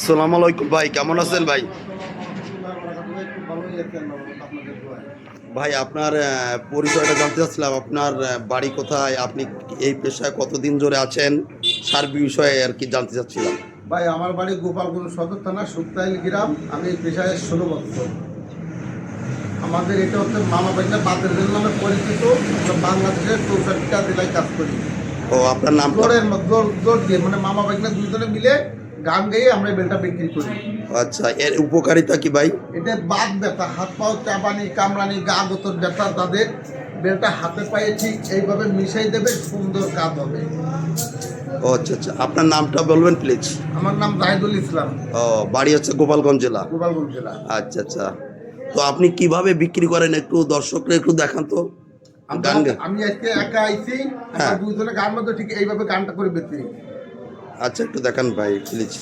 আসসালামু আলাইকুম ভাই, কেমন আছেন ভাই? ভাই আপনার পরিচয়টা জানতে চাচ্ছিলাম। আপনার বাড়ি কোথায়? আপনি এই পেশায় কতদিন ধরে আছেন? সার্বিক বিষয়ে আর কি জানতে চাচ্ছিলাম। ভাই, আমার বাড়ি গোপালগঞ্জ সদর থানা সুক্তাইল গ্রাম। আমি এই পেশায় 16 বছর। আমাদের এটা হচ্ছে মামা ভাইনা বাতের জেল নামে পরিচিত। আমরা বাংলাদেশের 64টা জেলায় কাজ করি। ও আপনার নাম? জোর দিয়ে মানে মামা ভাইনা দুজনে মিলে গান গেয়ে আমরা এই বেলটা বিক্রি করি। আচ্ছা, এর উপকারিতা কি ভাই? এটা বাত ব্যথা, হাত পাও চাবানি, কামড়ানি, গা গোতর ব্যথা, তাদের বেলটা হাতে পায়ে ঠিক এইভাবে মিশাই দেবে, সুন্দর কাজ হবে। ও আচ্ছা আচ্ছা, আপনার নামটা বলবেন প্লিজ। আমার নাম জাহিদুল ইসলাম। ও, বাড়ি হচ্ছে গোপালগঞ্জ জেলা। গোপালগঞ্জ জেলা। আচ্ছা আচ্ছা, তো আপনি কিভাবে বিক্রি করেন একটু দর্শকরা একটু দেখান তো। গান আমি আজকে একা আইছি, হ্যাঁ। আমরা দুইজনে গান মধ্যে ঠিক এইভাবে গানটা করে বেশি। আচ্ছা, একটু দেখান ভাই প্লিজ।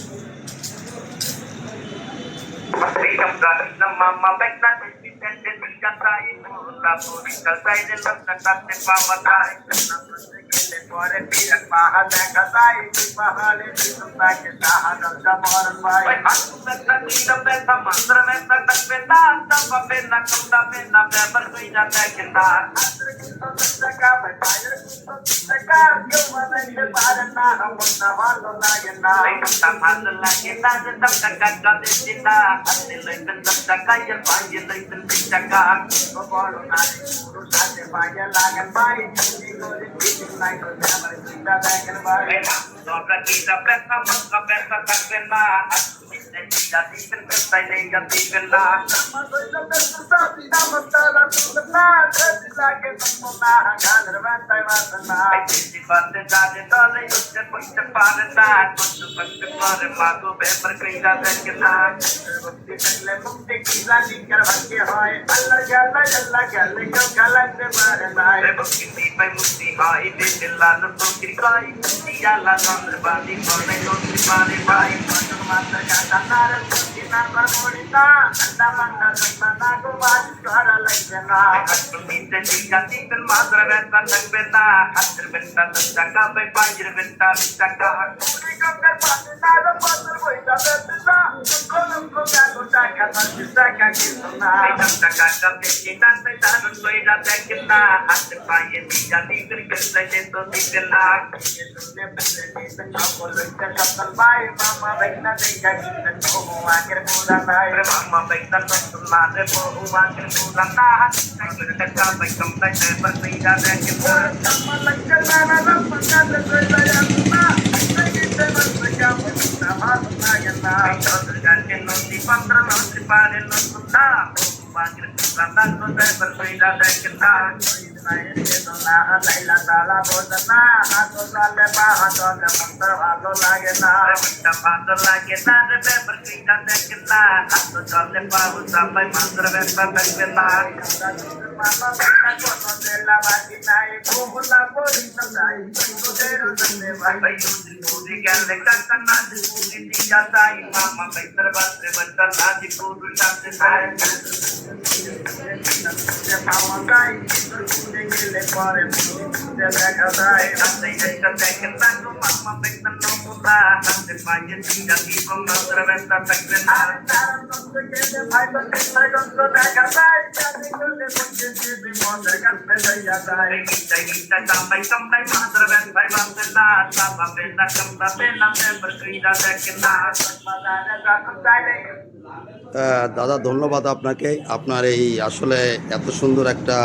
দাদা, ধন্যবাদ আপনাকে। আপনার এই আসলে এত সুন্দর একটা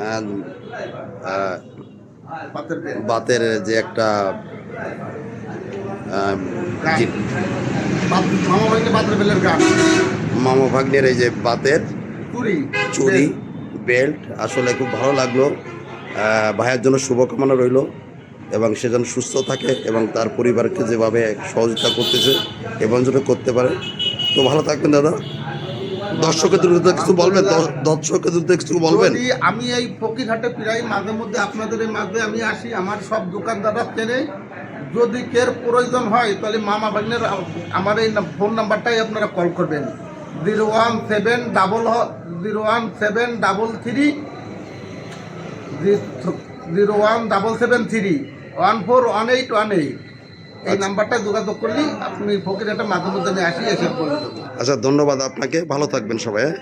আহ, আহ, বাতের যে একটা মামা ভাগ্নের এই যে বাতের চুরি বেল্ট আসলে খুব ভালো লাগলো। ভাইয়ের জন্য শুভকামনা রইল এবং সে যেন সুস্থ থাকে এবং তার পরিবারকে যেভাবে সহযোগিতা করতেছে এবং যেন করতে পারে। তো ভালো থাকবেন দাদা। দর্শকের বিরুদ্ধে কিছু বলবেন? দর্শকের বিরুদ্ধে কিছু বলবেন? আমি এই ফকিরহাটে প্রায় মাঝে মধ্যে আপনাদের এই মাঝে আমি আসি, আমার সব দোকানদাররা চেনে। যদি কের প্রয়োজন হয় তাহলে মামা ভাগ্নের আমার এই ফোন নাম্বারটাই আপনারা কল করবেন। 01733 01773 141818। এই নাম্বারটায় যোগাযোগ করলেই আপনি ফকির একটা মাঝে মধ্যে নিয়ে আসি এসে বলে দেবো। আচ্ছা, ধন্যবাদ আপনাকে, ভালো থাকবেন সবাই, হ্যাঁ?